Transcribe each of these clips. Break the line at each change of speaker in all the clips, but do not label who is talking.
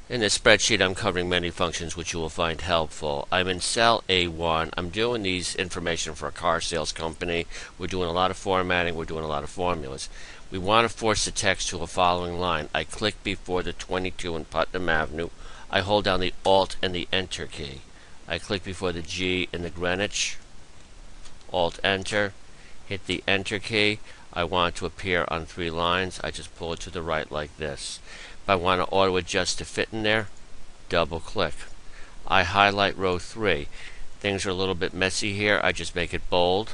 In this spreadsheet, I'm covering many functions which you will find helpful. I'm in cell A1. I'm doing these information for a car sales company. We're doing a lot of formatting. We're doing a lot of formulas. We want to force the text to a following line. I click before the 22 in Putnam Avenue. I hold down the Alt and the Enter key. I click before the G in the Greenwich. Alt Enter. Hit the Enter key. I want it to appear on 3 lines. I just pull it to the right like this. If I want to auto adjust to fit in there, double click. I highlight row 3. Things are a little bit messy here. I just make it bold,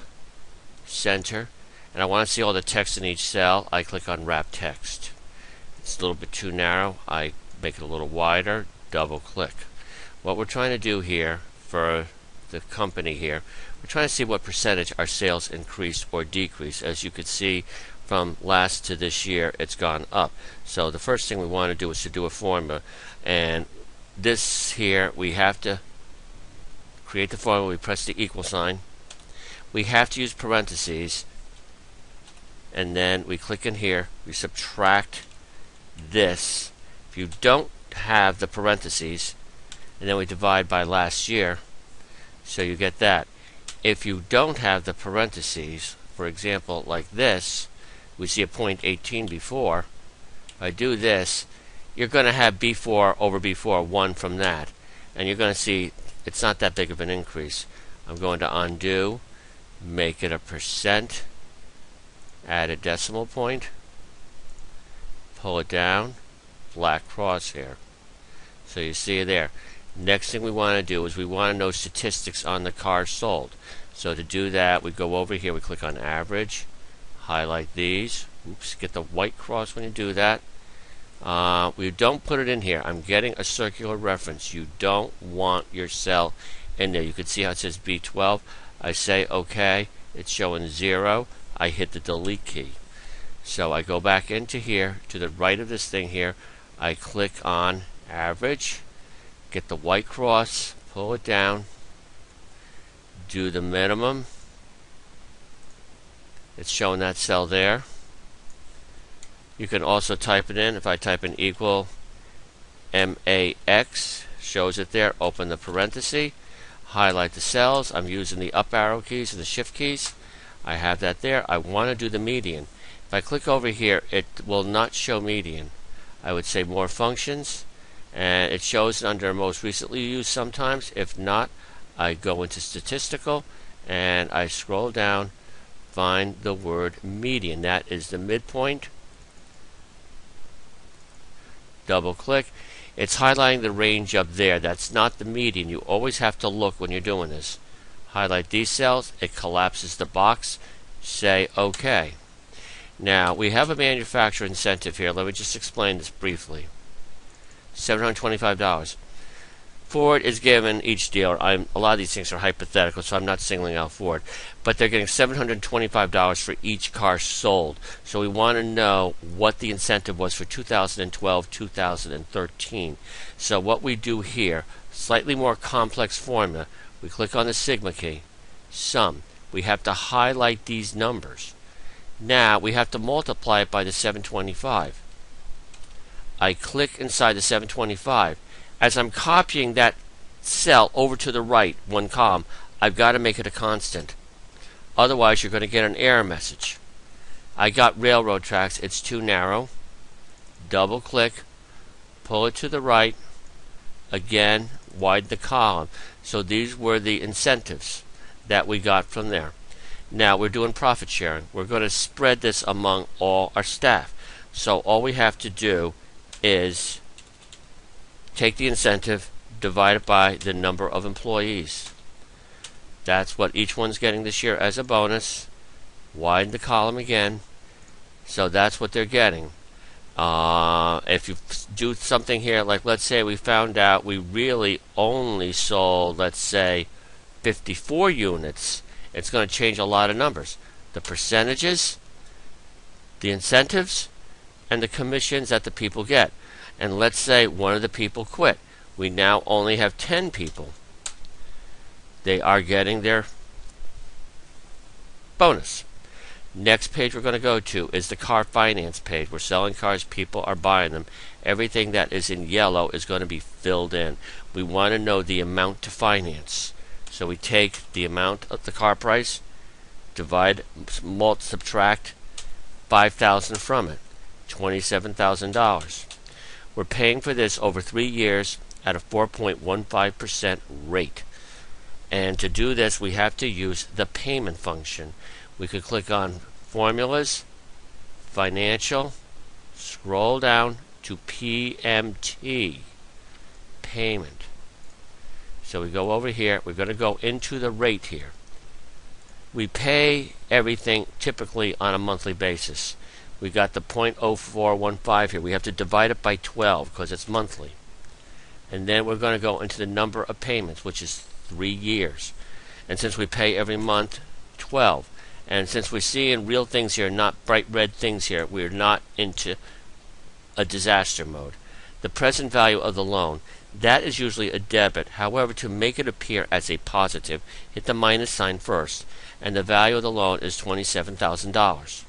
center, and I want to see all the text in each cell. I click on wrap text. It's a little bit too narrow. I make it a little wider, double click. What we're trying to do here for the company here, we're trying to see what percentage our sales increase or decrease. As you could see, from last to this year, it's gone up. So the first thing we want to do is to do a formula, and this here, we have to create the formula. We press the equal sign. We have to use parentheses, and then we click in here. We subtract this. If you don't have the parentheses, and then we divide by last year, so you get that. If you don't have the parentheses, for example, like this, we see a 0.18 before. If I do this, you're going to have B4 over B4, 1 from that. And you're going to see it's not that big of an increase. I'm going to undo, make it a percent, add a decimal point, pull it down, black crosshair. So you see it there. Next thing we want to do is we want to know statistics on the cars sold. So to do that, we go over here, we click on average, highlight these. Oops, get the white cross when you do that. We don't put it in here. I'm getting a circular reference. You don't want your cell in there. You can see how it says B12. I say OK. It's showing 0. I hit the delete key. So I go back into here to the right of this thing here. I click on average, get the white cross, pull it down, do the minimum. It's showing that cell there. You can also type it in. If I type in equal MAX, shows it there. Open the parenthesis, highlight the cells. I'm using the up arrow keys and the shift keys. I have that there. I want to do the median. If I click over here, it will not show median. I would say more functions, and it shows it under most recently used sometimes. If not, I go into statistical and I scroll down, find the word median. That is the midpoint. Double click. It's highlighting the range up there. That's not the median. You always have to look when you're doing this. Highlight these cells. It collapses the box. Say OK. Now, we have a manufacturer incentive here. Let me just explain this briefly. $725. Ford is given each dealer, a lot of these things are hypothetical, so I'm not singling out Ford, but they're getting $725 for each car sold. So we want to know what the incentive was for 2012, 2013. So what we do here, slightly more complex formula, we click on the sigma key, sum. We have to highlight these numbers. Now we have to multiply it by the 725. I click inside the 725. As I'm copying that cell over to the right, one column, I've got to make it a constant. Otherwise, you're going to get an error message. I got railroad tracks. It's too narrow. Double click, pull it to the right. Again, widen the column. So these were the incentives that we got from there. Now we're doing profit sharing. We're going to spread this among all our staff. So all we have to do is take the incentive, divide it by the number of employees. That's what each one's getting this year as a bonus. Widen the column again. So that's what they're getting. If you do something here, like let's say we found out we really only sold, let's say, 54 units, it's going to change a lot of numbers. The percentages, the incentives, and the commissions that the people get. And let's say one of the people quit. We now only have 10 people. They are getting their bonus. Next page we're going to go to is the car finance page. We're selling cars, people are buying them. Everything that is in yellow is going to be filled in. We want to know the amount to finance. So we take the amount of the car price, subtract 5,000 from it, $27,000. We're paying for this over 3 years at a 4.15% rate. And to do this, we have to use the payment function. We could click on Formulas, Financial, scroll down to PMT, Payment. So we go over here. We're going to go into the rate here. We pay everything typically on a monthly basis. We got the 0.0415 here. We have to divide it by 12 because it's monthly. And then we're going to go into the number of payments, which is 3 years. And since we pay every month, 12. And since we're seeing real things here, not bright red things here, we're not into a disaster mode. The present value of the loan, that is usually a debit. However, to make it appear as a positive, hit the minus sign first. And the value of the loan is $27,000.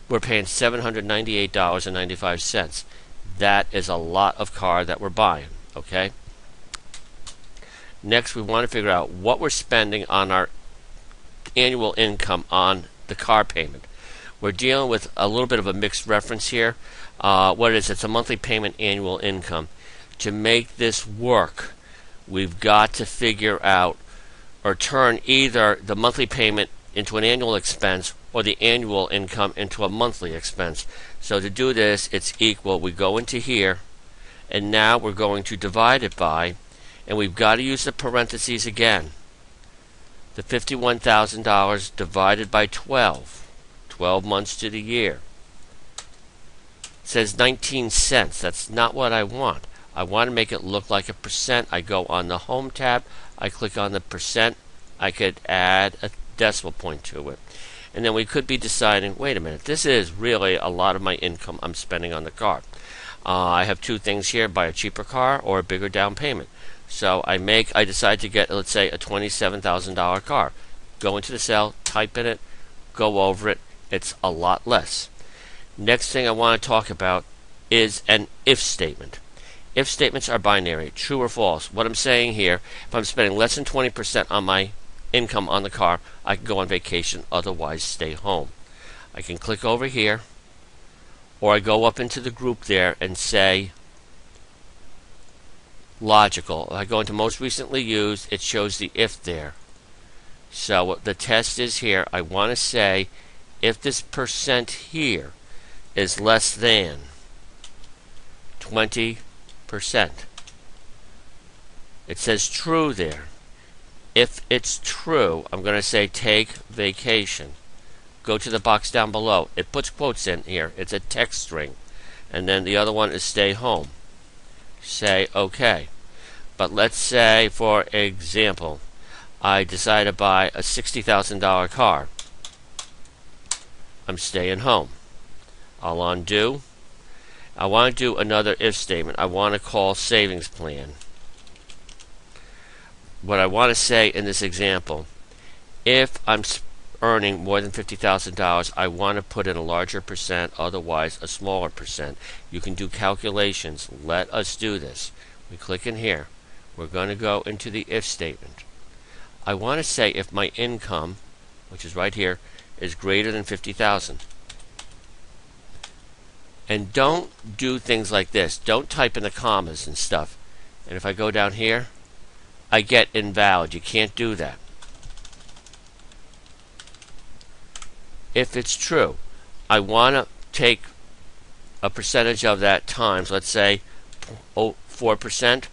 We're paying $798.95. That is a lot of car that we're buying, okay? Next, we want to figure out what we're spending on our annual income on the car payment. We're dealing with a little bit of a mixed reference here. What it is, it's a monthly payment, annual income. To make this work, we've got to figure out or turn either the monthly payment into an annual expense or the annual income into a monthly expense. So to do this, it's equal. We go into here, and now we're going to divide it by, and we've got to use the parentheses again. The $51,000 divided by 12. 12 months to the year. It says 19 cents. That's not what I want. I want to make it look like a percent. I go on the Home tab. I click on the percent. I could add a decimal point to it. And then we could be deciding, wait a minute, this is really a lot of my income I'm spending on the car. I have two things here, buy a cheaper car or a bigger down payment. So I decide to get, let's say, a $27,000 car. Go into the cell, type in it, go over it. It's a lot less. Next thing I want to talk about is an if statement. If statements are binary, true or false. What I'm saying here, if I'm spending less than 20% on my income on the car, I can go on vacation, otherwise stay home. I can click over here, or I go up into the group there and say logical. If I go into most recently used, it shows the if there. So the test is here. I want to say if this percent here is less than 20%. It says true there. If it's true, I'm going to say take vacation. Go to the box down below. It puts quotes in here. It's a text string. And then the other one is stay home. Say OK. But let's say, for example, I decide to buy a $60,000 car. I'm staying home. I'll undo. I want to do another if statement. I want to call savings plan. What I want to say in this example, if I'm earning more than $50,000, I want to put in a larger percent, otherwise a smaller percent. You can do calculations. Let us do this. We click in here. We're going to go into the if statement. I want to say if my income, which is right here, is greater than $50,000. And don't do things like this. Don't type in the commas and stuff. And if I go down here, I get invalid. You can't do that. If it's true, I want to take a percentage of that times, let's say 4%.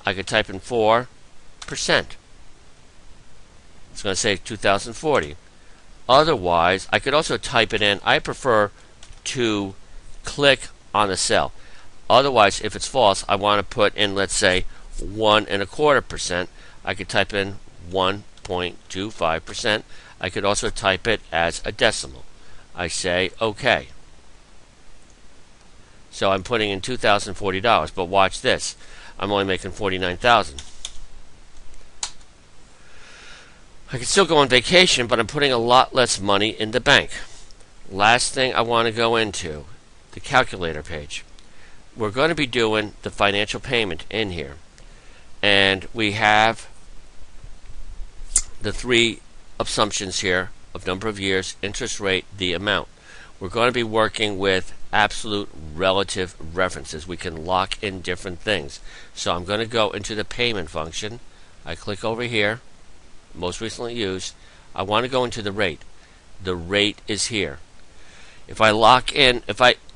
I could type in 4%. It's going to say 2040. Otherwise, I could also type it in. I prefer to click on the cell. Otherwise, if it's false, I want to put in, let's say, 1.25%. I could type in 1.25%. I could also type it as a decimal. I say OK. So I'm putting in $2,040, but watch this. I'm only making $49,000. I can still go on vacation, but I'm putting a lot less money in the bank. Last thing I want to go into, the calculator page. We're going to be doing the financial payment in here. And we have the three assumptions here of number of years, interest rate, the amount. We're going to be working with absolute relative references. We can lock in different things. So I'm going to go into the payment function. I click over here, most recently used. I want to go into the rate. The rate is here. If I lock in,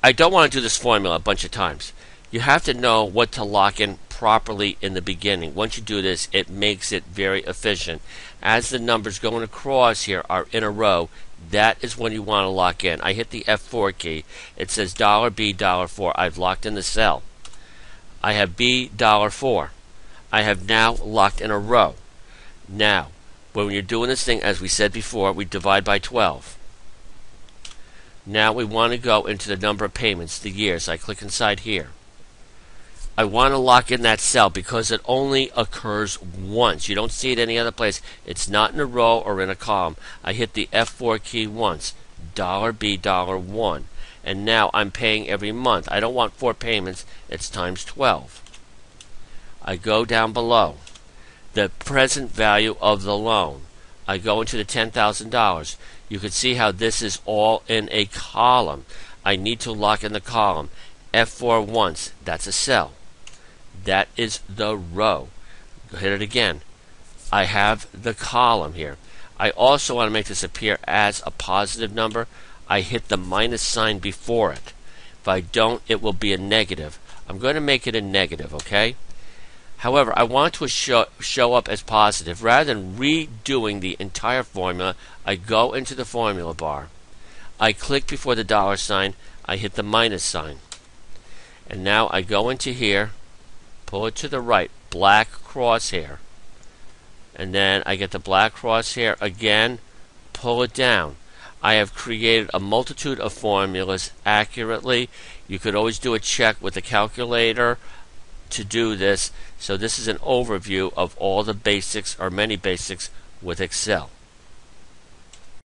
I don't want to do this formula a bunch of times. You have to know what to lock in properly in the beginning. Once you do this, it makes it very efficient. As the numbers going across here are in a row, that is when you want to lock in. I hit the F4 key. It says $B $4. I've locked in the cell. I have B $4. I have now locked in a row. Now, when you're doing this thing, as we said before, we divide by 12. Now we want to go into the number of payments, the years. I click inside here. I want to lock in that cell because it only occurs once. You don't see it any other place. It's not in a row or in a column. I hit the F4 key once. $B $1. And now I'm paying every month. I don't want 4 payments. It's times 12. I go down below. The present value of the loan. I go into the $10,000. You can see how this is all in a column. I need to lock in the column. F4 once. That's a cell. That is the row. Hit it again. I have the column here. I also want to make this appear as a positive number. I hit the minus sign before it. If I don't, it will be a negative. I'm going to make it a negative, okay? However, I want to show up as positive. Rather than redoing the entire formula, I go into the formula bar. I click before the dollar sign. I hit the minus sign. And now I go into here, pull it to the right, black crosshair. And then I get the black crosshair again, pull it down. I have created a multitude of formulas accurately. You could always do a check with the calculator to do this. So this is an overview of all the basics or many basics with Excel.